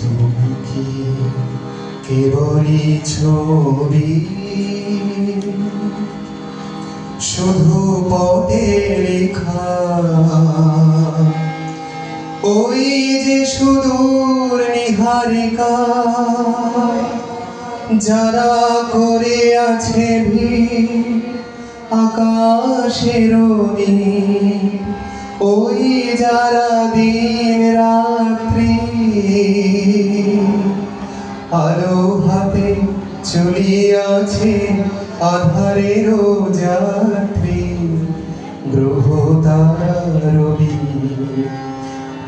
তুমি কি কেবলই ছবি, শুধু পটে লেখা ওই যে সুদূর নিহারিকা, যারা করে আছে ভিড় আকাশের নীল, ওই যারা দিন রাত্রি আলো হাতে চলিয়াছে আধারের যাত্রী গ্রহ তারা রবি।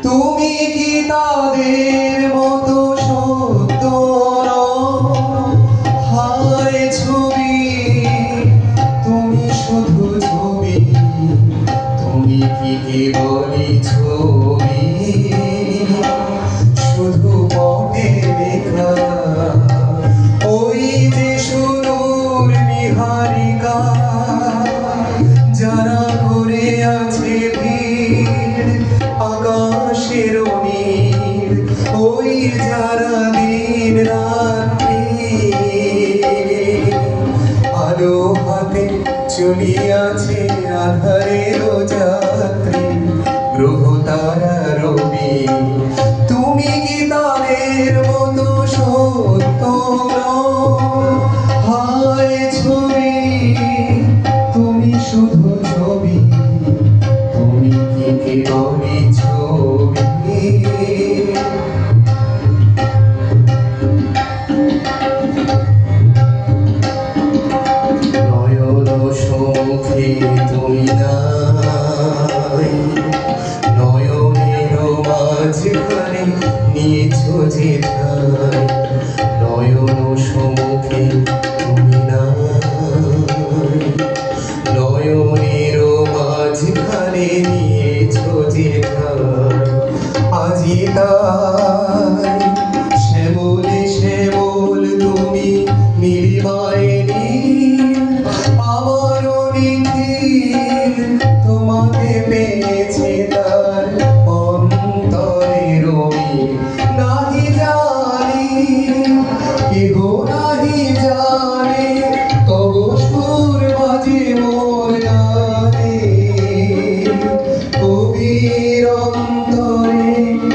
তুমি কি তাদের মতো সত্য হায় ছবি, তুমি শুধু ছবি, তুমি কি কেবলই ছবি, শুধু পটে লেখা ওই যে সুদূর নিহারিকা, যারা করে আছে ভিড় আকাশের নীল, ওই যারা দিন রাত্রি আলো হাতে চলিয়াছে আধারের যাত্রী গ্রহ তারা রবি। তুমি কি তাদের মতো সত্য হায় ছবি, তুমি শুধু ছবি, তুমি কি কেবলই ছবি। নয়ন সম্মুখে তুমি নাই, নয়নের মাঝখানে নিয়েছো যে ঠাই, নয়ন সম্মুখে তুমি নাই, নয়নের মাঝখানে নিয়েছো যে ঠাই, আজি তাই শ্যামলে শ্যামল তুমি নির্বায় আমার নিখিল তোমাকে পেয়েছে তার অন্তরের নাহি জানি কেহ নাহি জানে, তব সুর বাজে মোর গানে কবির অন্তরে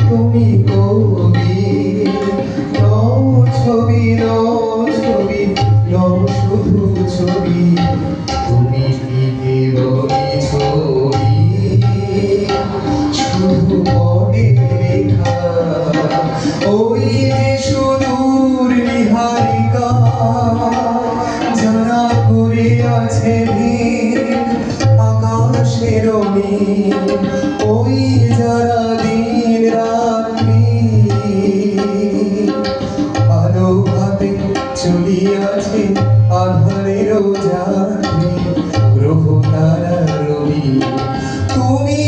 তুমি কবি, নও ছবি নও ছবি নও শুধু ছবি, তুমি কি কেবলই ছবি, শুধু পটে লেখা ওই যে সুদূর নিহারিকা, যারা করে আছে ভিড় আকাশের নীল, ওই যারা দিন রাত্রি আলো হাতে চলিয়াছে আধারের যাত্রী গ্রহ তারা রবি। তুমি